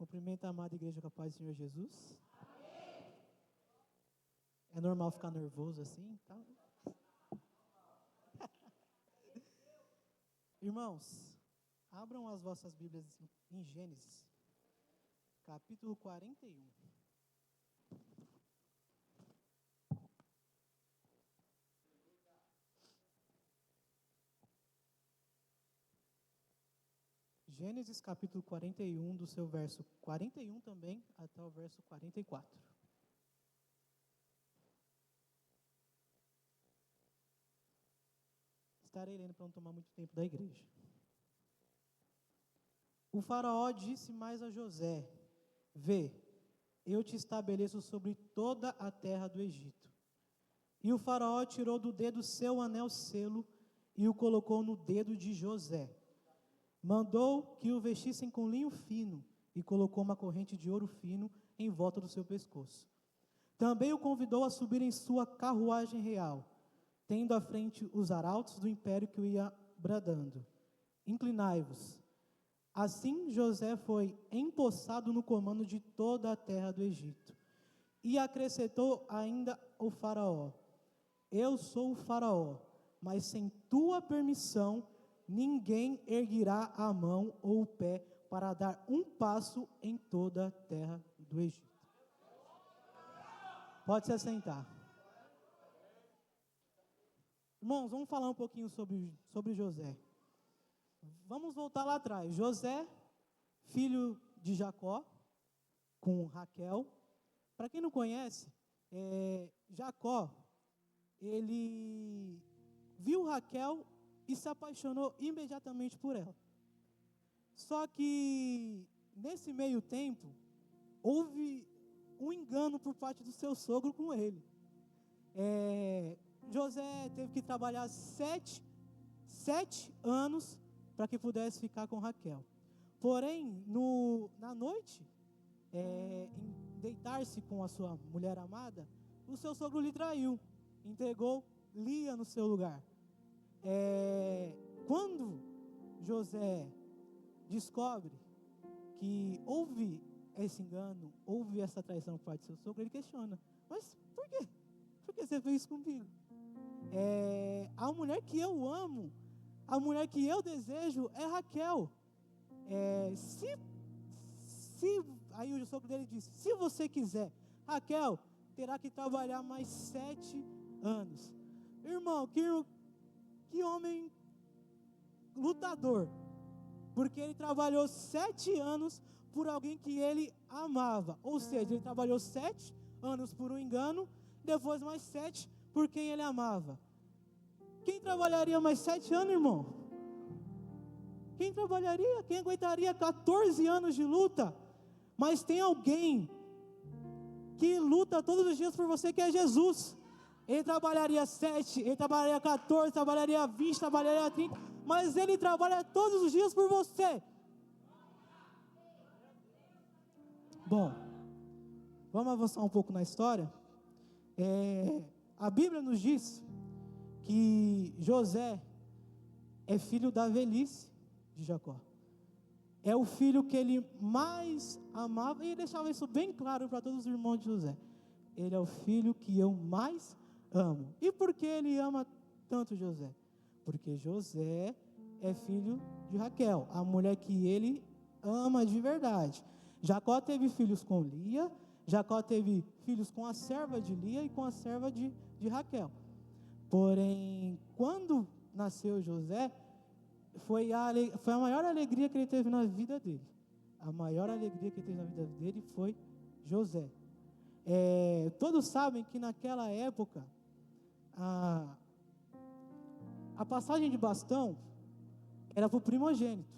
Cumprimento a amada igreja com a paz do Senhor Jesus. É normal ficar nervoso assim? Tá? Irmãos, abram as vossas Bíblias em Gênesis, capítulo 41. Gênesis capítulo 41, do seu verso 41 também, até o verso 44. Estarei lendo para não tomar muito tempo da igreja. O faraó disse mais a José: Vê, eu te estabeleço sobre toda a terra do Egito. E o faraó tirou do dedo seu anel selo e o colocou no dedo de José. Mandou que o vestissem com linho fino e colocou uma corrente de ouro fino em volta do seu pescoço. Também o convidou a subir em sua carruagem real, tendo à frente os arautos do império que o ia bradando: Inclinai-vos. Assim José foi empossado no comando de toda a terra do Egito. E acrescentou ainda o faraó: Eu sou o faraó, mas sem tua permissão ninguém erguerá a mão ou o pé para dar um passo em toda a terra do Egito. Pode se assentar. Irmãos, vamos falar um pouquinho sobre José. Vamos voltar lá atrás. José, filho de Jacó, com Raquel. Para quem não conhece, Jacó, ele viu Raquel e se apaixonou imediatamente por ela. Só que, nesse meio tempo, houve um engano por parte do seu sogro com ele. José teve que trabalhar sete anos para que pudesse ficar com Raquel. Porém, na noite, em deitar-se com a sua mulher amada, o seu sogro lhe traiu, entregou Lia no seu lugar. Quando José descobre que houve esse engano, houve essa traição por parte do seu sogro, ele questiona: mas por quê? Por que você fez isso comigo? A mulher que eu amo, a mulher que eu desejo é Raquel. Aí o sogro dele disse: se você quiser, Raquel terá que trabalhar mais 7 anos. Irmão, que homem lutador, porque ele trabalhou 7 anos por alguém que ele amava. Ou seja, ele trabalhou 7 anos por um engano, depois mais 7 por quem ele amava. Quem trabalharia mais 7 anos, irmão? Quem trabalharia? Quem aguentaria 14 anos de luta? Mas tem alguém que luta todos os dias por você, que é Jesus. Ele trabalharia 7, ele trabalharia 14, trabalharia 20, trabalharia 30, mas ele trabalha todos os dias por você. Bom, vamos avançar um pouco na história. A Bíblia nos diz que José é filho da velhice de Jacó. É o filho que ele mais amava, e ele deixava isso bem claro para todos os irmãos de José: ele é o filho que eu mais amo. E por que ele ama tanto José? Porque José é filho de Raquel, a mulher que ele ama de verdade. Jacó teve filhos com Lia, Jacó teve filhos com a serva de Lia e com a serva de Raquel. Porém, quando nasceu José, foi a maior alegria que ele teve na vida dele. A maior alegria que ele teve na vida dele foi José. Todos sabem que naquela época, a passagem de bastão era para o primogênito.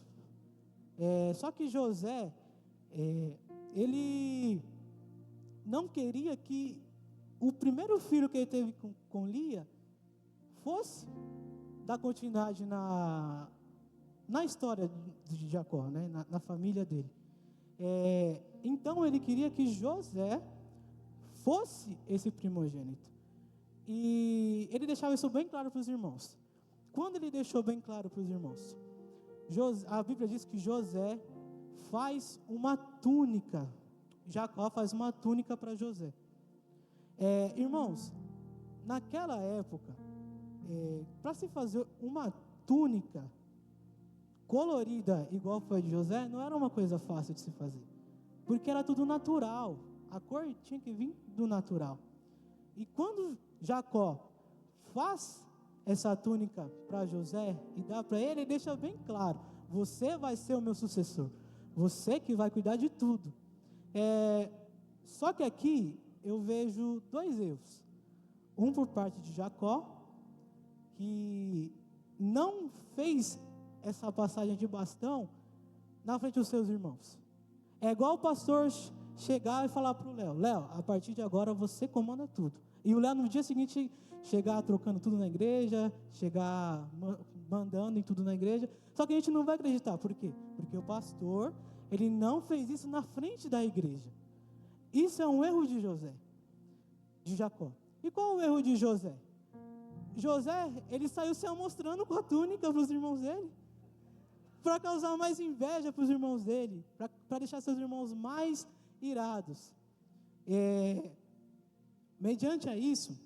Só que José, ele não queria que o primeiro filho que ele teve com Lia fosse dar continuidade na história de Jacó, né? na família dele. Então ele queria que José fosse esse primogênito. E ele deixava isso bem claro para os irmãos. Quando ele deixou bem claro para os irmãos, a Bíblia diz que José faz uma túnica. Jacó faz uma túnica para José. Irmãos, naquela época, para se fazer uma túnica colorida igual foi a de José, não era uma coisa fácil de se fazer, porque era tudo natural, a cor tinha que vir do natural. E quando Jacó faz essa túnica para José e dá para ele deixa bem claro: você vai ser o meu sucessor, você que vai cuidar de tudo. Só que aqui eu vejo dois erros. Um por parte de Jacó, que não fez essa passagem de bastão na frente dos seus irmãos. É igual o pastor chegar e falar para o Léo: Léo, a partir de agora você comanda tudo. E o Léo no dia seguinte chegar trocando tudo na igreja, chegar mandando em tudo na igreja. Só que a gente não vai acreditar. Por quê? Porque o pastor, ele não fez isso na frente da igreja. Isso é um erro de Jacó. E qual é o erro de José? José, ele saiu se amostrando com a túnica para os irmãos dele, para causar mais inveja para os irmãos dele, para deixar seus irmãos mais irados. Mediante a isso,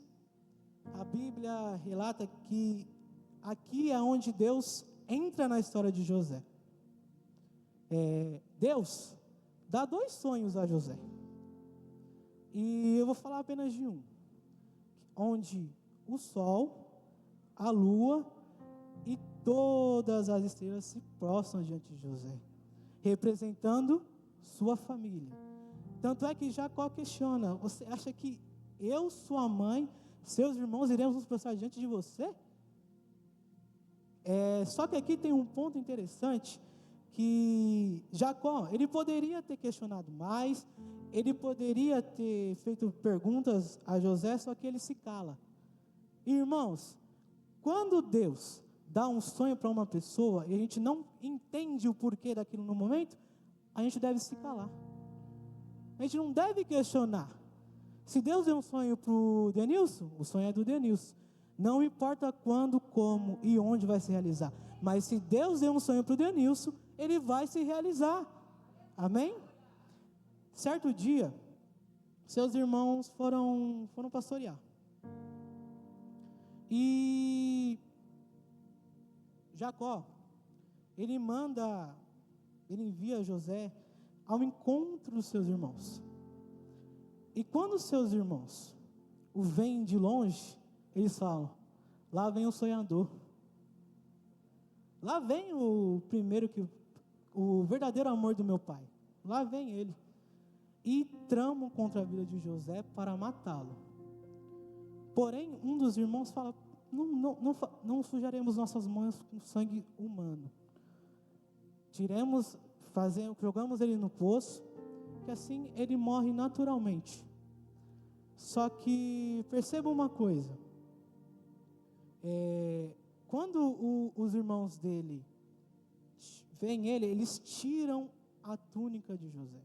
a Bíblia relata que aqui é onde Deus entra na história de José. Deus dá 2 sonhos a José. E eu vou falar apenas de um. Onde o sol, a lua e todas as estrelas se prostram diante de José, representando sua família. Tanto é que Jacó questiona: você acha que eu, sua mãe, seus irmãos iremos nos prostrar diante de você? Só que aqui tem um ponto interessante, que Jacó, ele poderia ter questionado mais, ele poderia ter feito perguntas a José, só que ele se cala. Irmãos, quando Deus dá um sonho para uma pessoa e a gente não entende o porquê daquilo no momento, a gente deve se calar. A gente não deve questionar. Se Deus deu um sonho para o Denilson, o sonho é do Denilson. Não importa quando, como e onde vai se realizar. Mas se Deus deu um sonho para o Denilson, ele vai se realizar. Amém? Certo dia, seus irmãos foram pastorear. E Jacó, ele envia José ao encontro dos seus irmãos. E quando os seus irmãos o veem de longe, eles falam: lá vem o sonhador. Lá vem o verdadeiro amor do meu pai. Lá vem ele. E tramam contra a vida de José para matá-lo. Porém, um dos irmãos fala: não sujaremos nossas mãos com sangue humano. Jogamos ele no poço, que assim ele morre naturalmente. Só que perceba uma coisa: quando os irmãos dele veem ele, eles tiram a túnica de José.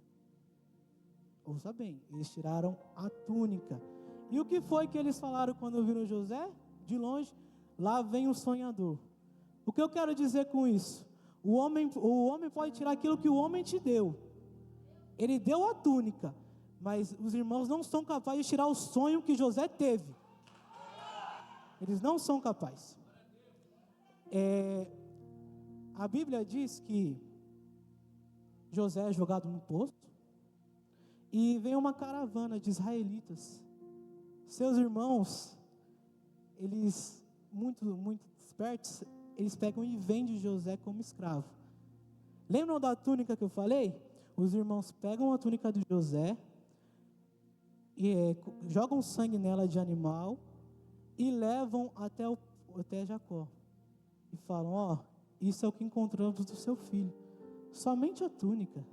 Ouça bem, eles tiraram a túnica. E o que foi que eles falaram quando viram José? De longe: lá vem o sonhador. O que eu quero dizer com isso? O homem pode tirar aquilo que o homem te deu. Ele deu a túnica, mas os irmãos não são capazes de tirar o sonho que José teve. Eles não são capazes. A Bíblia diz que José é jogado no poço e vem uma caravana de israelitas. Seus irmãos, eles, muito espertos, eles pegam e vendem José como escravo. Lembram da túnica que eu falei? Os irmãos pegam a túnica de José e jogam sangue nela de animal e levam até Jacó. E falam: isso é o que encontramos do seu filho. Somente a túnica,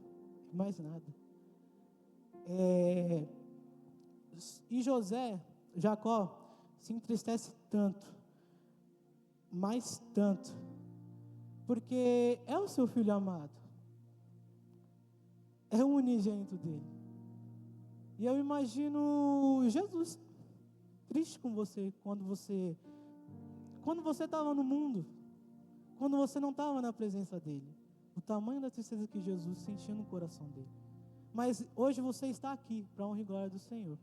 mais nada. E Jacó, se entristece tanto, mas tanto, porque é o seu filho amado, é o unigênito dele. E eu imagino Jesus triste com você quando você estava no mundo, quando você não estava na presença dele. o tamanho da tristeza que Jesus sentia no coração dele. Mas hoje você está aqui para a honra e glória do Senhor.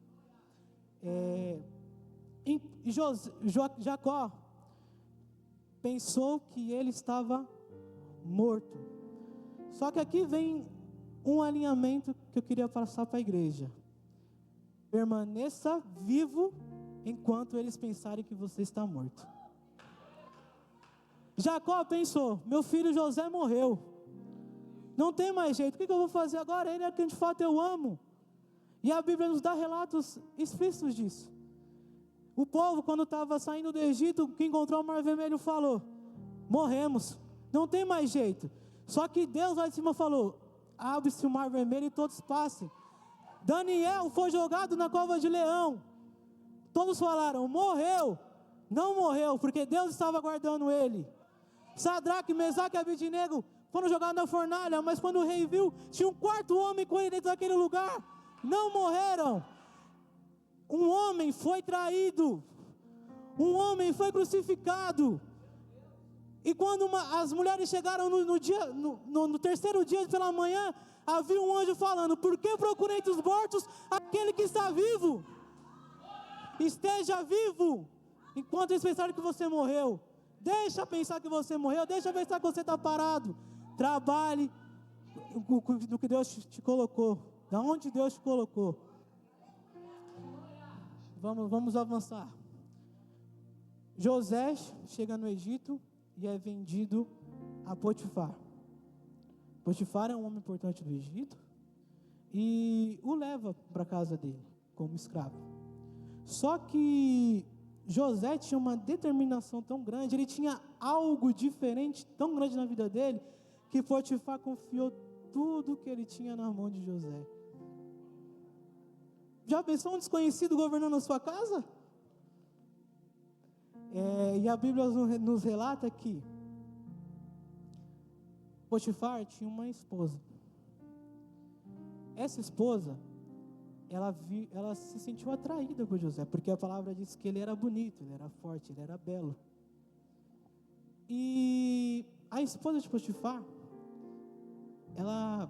Jacó pensou que ele estava morto. Só que aqui vem um alinhamento que eu queria passar para a igreja. Permaneça vivo enquanto eles pensarem que você está morto. Jacó pensou: meu filho José morreu, não tem mais jeito, o que eu vou fazer agora? Ele é quem de fato eu amo. E a Bíblia nos dá relatos explícitos disso. O povo, quando estava saindo do Egito, que encontrou o Mar Vermelho, falou: morremos, não tem mais jeito. Só que Deus lá de cima falou: abre-se o Mar Vermelho e todos passem. Daniel foi jogado na cova de leão. Todos falaram: morreu. Não morreu, porque Deus estava guardando ele. Sadraque, Mesaque e Abednego foram jogados na fornalha, mas quando o rei viu, tinha um quarto homem com ele dentro daquele lugar. Não morreram. Um homem foi traído. Um homem foi crucificado. E quando as mulheres chegaram no terceiro dia pela manhã, havia um anjo falando: por que procurei entre os mortos aquele que está vivo? Esteja vivo, enquanto eles pensaram que você morreu. Deixa pensar que você morreu, deixa pensar que você está parado. Trabalhe no que Deus te colocou, da onde Deus te colocou. Vamos avançar. José chega no Egito e é vendido a Potifar. Potifar é um homem importante do Egito e o leva para a casa dele como escravo. Só que José tinha uma determinação tão grande, ele tinha algo diferente tão grande na vida dele, que Potifar confiou tudo que ele tinha na mão de José. Já pensou um desconhecido governando a sua casa? E a Bíblia nos relata que Potifar tinha uma esposa. Essa esposa, ela se sentiu atraída por José, porque a palavra diz que ele era bonito, ele era forte, ele era belo. E a esposa de Potifar, ela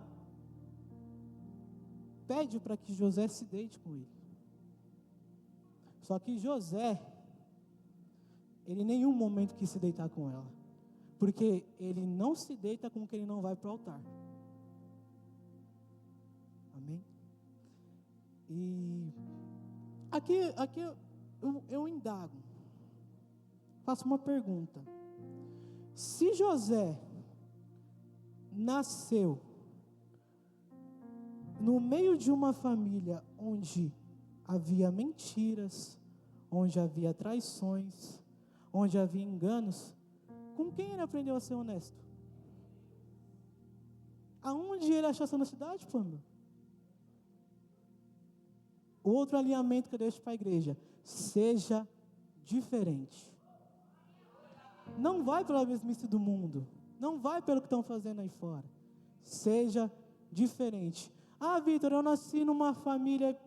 pede para que José se deite com ele. Só que José, ele em nenhum momento quis se deitar com ela, porque ele não se deita com quem ele não vai para o altar. Amém? E aqui eu indago, faço uma pergunta: se José nasceu no meio de uma família onde havia mentiras, onde havia traições, onde havia enganos, com quem ele aprendeu a ser honesto? Aonde ele achou essa honestidade, Pamela? Outro alinhamento que eu deixo para a igreja: seja diferente. Não vai pela mesmice do mundo, não vai pelo que estão fazendo aí fora. Seja diferente. Ah, Vitor, eu nasci numa família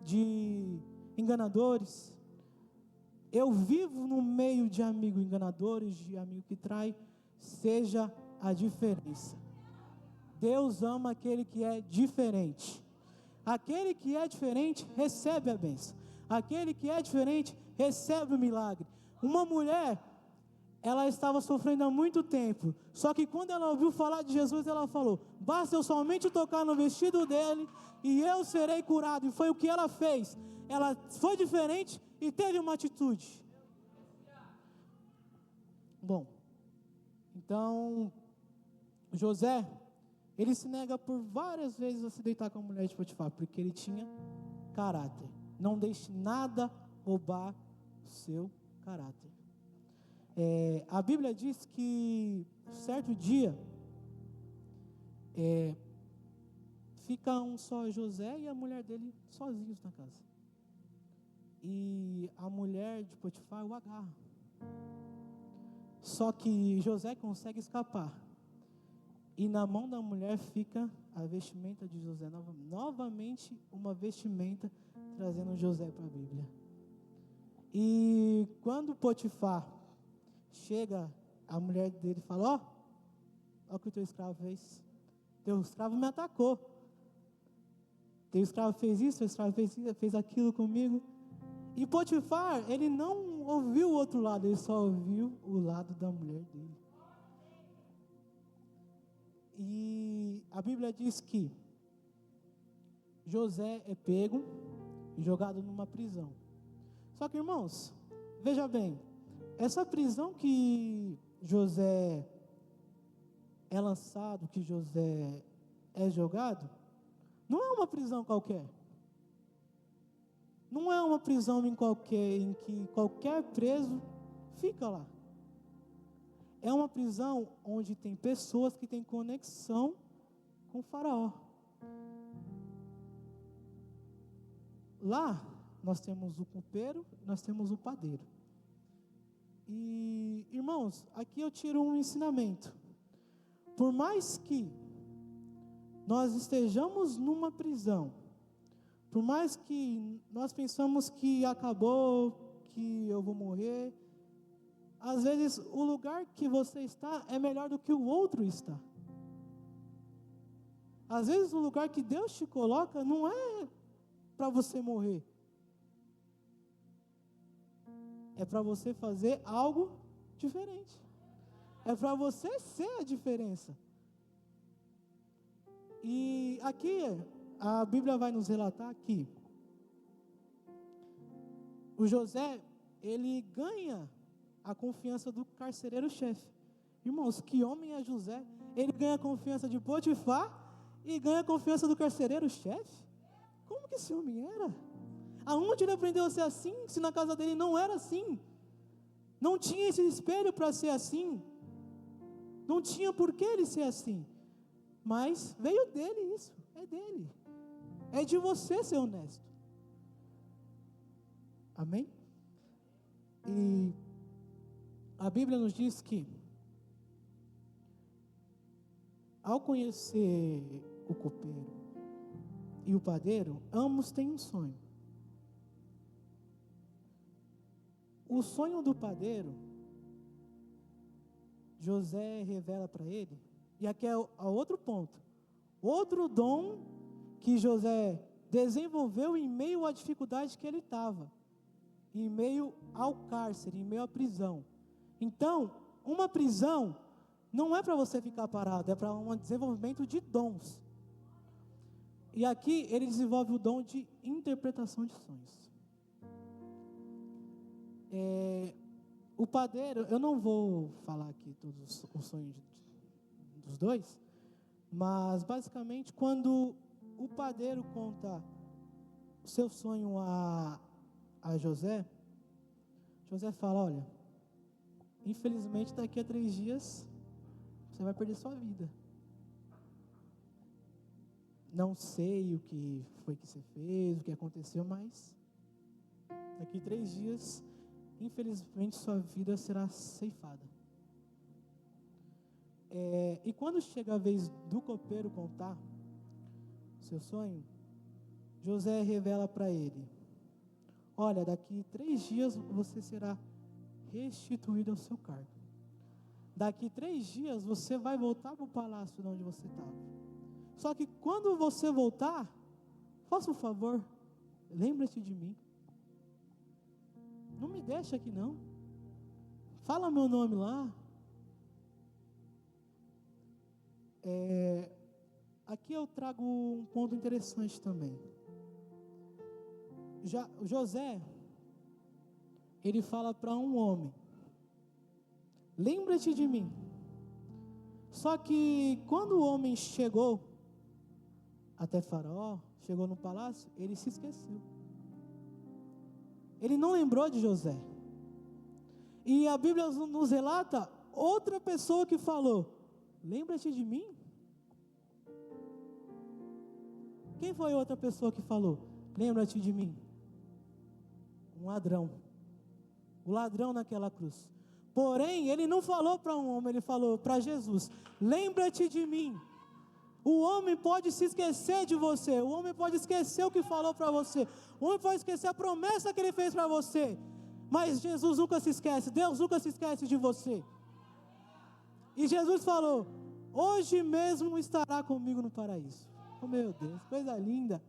de enganadores. Eu vivo no meio de amigos enganadores, de amigo que trai. Seja a diferença. Deus ama aquele que é diferente. Aquele que é diferente recebe a bênção. Aquele que é diferente recebe o milagre. Uma mulher, ela estava sofrendo há muito tempo, só que quando ela ouviu falar de Jesus, ela falou: basta eu somente tocar no vestido dele e eu serei curado. E foi o que ela fez. Ela foi diferente e teve uma atitude. Bom, então José, ele se nega por várias vezes a se deitar com a mulher de Potifar, porque ele tinha caráter. Não deixe nada roubar o seu caráter. A Bíblia diz que certo dia fica um só José e a mulher dele sozinhos na casa. E a mulher de Potifar o agarra. Só que José consegue escapar. E na mão da mulher fica a vestimenta de José. Novamente uma vestimenta, trazendo José para a Bíblia. E quando Potifar chega, a mulher dele fala: olha o que o teu escravo fez. Teu escravo me atacou. Teu escravo fez isso, teu escravo fez aquilo comigo. E Potifar, ele não ouviu o outro lado, ele só ouviu o lado da mulher dele. E a Bíblia diz que José é pego e jogado numa prisão. Só que, irmãos, veja bem, essa prisão que José é lançado, que José é jogado, não é uma prisão qualquer. Não é uma prisão em que qualquer preso fica lá. É uma prisão onde tem pessoas que têm conexão com o faraó. Lá, nós temos o copeiro, nós temos o padeiro. E, irmãos, aqui eu tiro um ensinamento. Por mais que nós estejamos numa prisão, por mais que nós pensamos que acabou, que eu vou morrer, às vezes o lugar que você está é melhor do que o outro está. Às vezes o lugar que Deus te coloca não é para você morrer. É para você fazer algo diferente. É para você ser a diferença. E aqui a Bíblia vai nos relatar que o José, ele ganha a confiança do carcereiro-chefe. Irmãos, que homem é José? Ele ganha a confiança de Potifar e ganha a confiança do carcereiro-chefe? Como que esse homem era? Aonde ele aprendeu a ser assim, se na casa dele não era assim? Não tinha esse espelho para ser assim. Não tinha por que ele ser assim. Mas veio dele isso, é dele. É de você ser honesto. Amém? E a Bíblia nos diz que, ao conhecer o copeiro e o padeiro, ambos têm um sonho. O sonho do padeiro, José revela para ele, e aqui é outro ponto, outro dom que José desenvolveu em meio à dificuldade que ele estava, em meio ao cárcere, em meio à prisão. Então, uma prisão não é para você ficar parado, é para um desenvolvimento de dons. E aqui ele desenvolve o dom de interpretação de sonhos. O padeiro, eu não vou falar aqui todos os sonhos dos dois, mas basicamente quando o padeiro conta o seu sonho a José, José fala: olha, infelizmente daqui a 3 dias você vai perder sua vida. Não sei o que foi que você fez, o que aconteceu, mas daqui a 3 dias, infelizmente, sua vida será ceifada. E quando chega a vez do copeiro contar o seu sonho, José revela para ele: olha, daqui 3 dias você será restituído ao seu cargo. Daqui 3 dias você vai voltar para o palácio de onde você estava. Só que quando você voltar, faça um favor, lembre-se de mim. Não me deixa aqui não. Fala meu nome lá. Aqui eu trago um ponto interessante também. José, ele fala para um homem: lembra-te de mim. Só que quando o homem chegou até Faraó, chegou no palácio, ele se esqueceu. Ele não lembrou de José. E a Bíblia nos relata outra pessoa que falou: lembra-te de mim? Quem foi a outra pessoa que falou: lembra-te de mim? Um ladrão. O ladrão naquela cruz. Porém, ele não falou para um homem, ele falou para Jesus: lembra-te de mim. O homem pode se esquecer de você, o homem pode esquecer o que falou para você, o homem pode esquecer a promessa que ele fez para você, mas Jesus nunca se esquece, Deus nunca se esquece de você. E Jesus falou: hoje mesmo estará comigo no paraíso. Oh, meu Deus, coisa linda.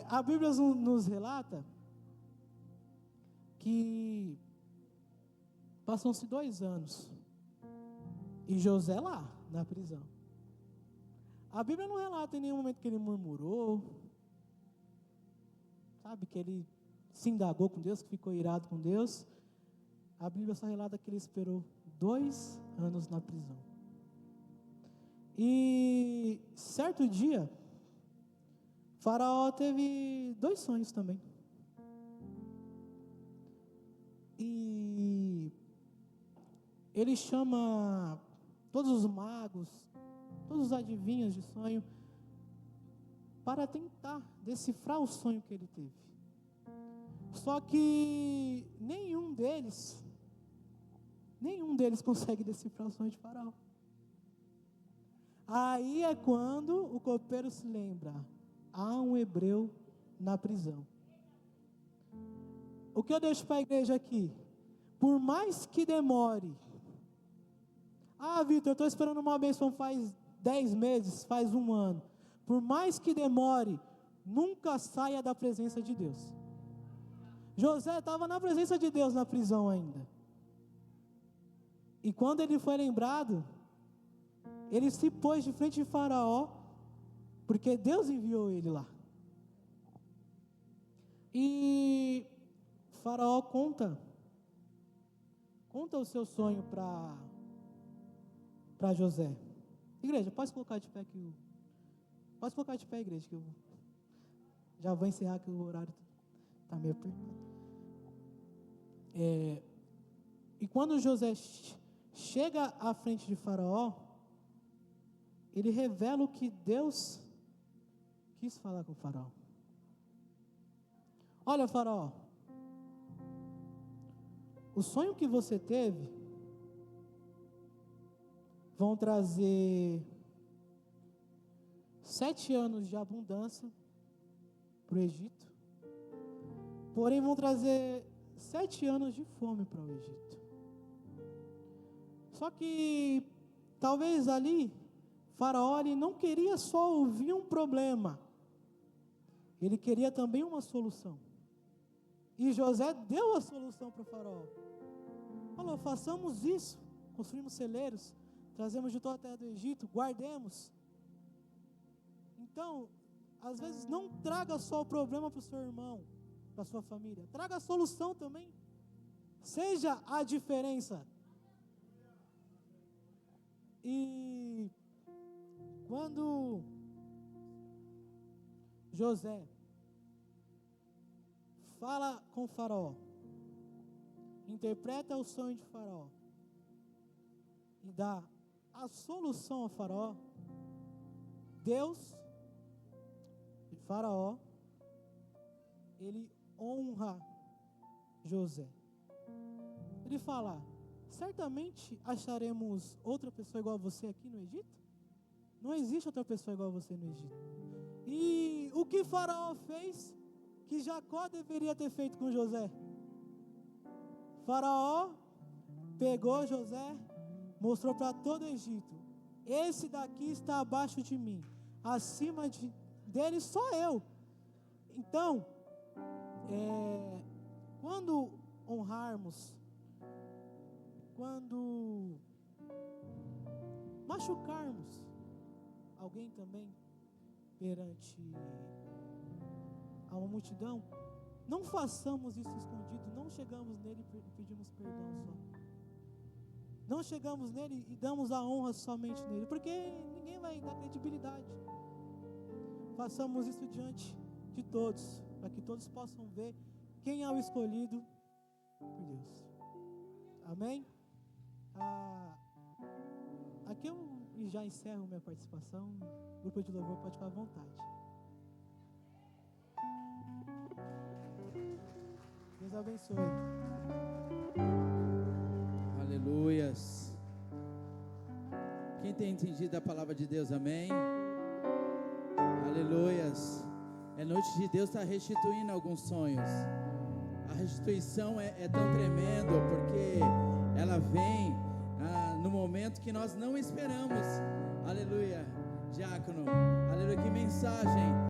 A Bíblia nos relata que passam-se 2 anos e José lá na prisão. A Bíblia não relata em nenhum momento que ele murmurou, sabe, que ele se indagou com Deus, que ficou irado com Deus. A Bíblia só relata que ele esperou 2 anos na prisão. E certo dia, Faraó teve 2 sonhos também. E ele chama todos os magos, todos os adivinhos de sonho, para tentar decifrar o sonho que ele teve. Só que nenhum deles consegue decifrar o sonho de Faraó. Aí é quando o copeiro se lembra: há um hebreu na prisão. O que eu deixo para a igreja aqui? Por mais que demore. Vitor, eu estou esperando uma bênção faz 10 meses, faz 1 ano. Por mais que demore, nunca saia da presença de Deus. José estava na presença de Deus na prisão ainda. E quando ele foi lembrado, ele se pôs de frente de Faraó, porque Deus enviou ele lá. E Faraó conta o seu sonho para José. Igreja, pode colocar de pé aqui. Pode colocar de pé, igreja, que eu já vou encerrar, que o horário está meio apertado. E quando José chega à frente de Faraó, ele revela o que Deus quis falar com o Faraó. Olha, Faraó, o sonho que você teve vão trazer 7 anos de abundância para o Egito, porém vão trazer 7 anos de fome para o Egito. Só que talvez ali Faraó ele não queria só ouvir um problema, ele queria também uma solução. E José deu a solução para o Faraó. Falou: façamos isso, construímos celeiros, trazemos de toda a terra do Egito, guardemos. Então, às vezes não traga só o problema para o seu irmão, para a sua família, traga a solução também. Seja a diferença. E quando José fala com o Faraó, interpreta o sonho de Faraó e dá a solução ao Faraó, Deus, Faraó, ele honra José. Ele fala: certamente acharemos outra pessoa igual a você aqui no Egito? Não existe outra pessoa igual a você no Egito. E o que Faraó fez, que Jacó deveria ter feito com José? Faraó pegou José, mostrou para todo o Egito: esse daqui está abaixo de mim, acima dele só eu. Então, quando honrarmos, quando machucarmos alguém também perante a uma multidão, não façamos isso escondido, não chegamos nele e pedimos perdão só. Não chegamos nele e damos a honra somente nele, porque ninguém vai dar credibilidade. Façamos isso diante de todos, para que todos possam ver quem é o escolhido por Deus. Amém? Aqui eu já encerro minha participação. O grupo de louvor pode ficar à vontade. Deus abençoe. Aleluias. Quem tem entendido a palavra de Deus, amém? Aleluias. É noite de Deus estar restituindo alguns sonhos. A restituição é tão tremendo, porque ela vem no momento que nós não esperamos. Aleluia. Diácono, aleluia, que mensagem.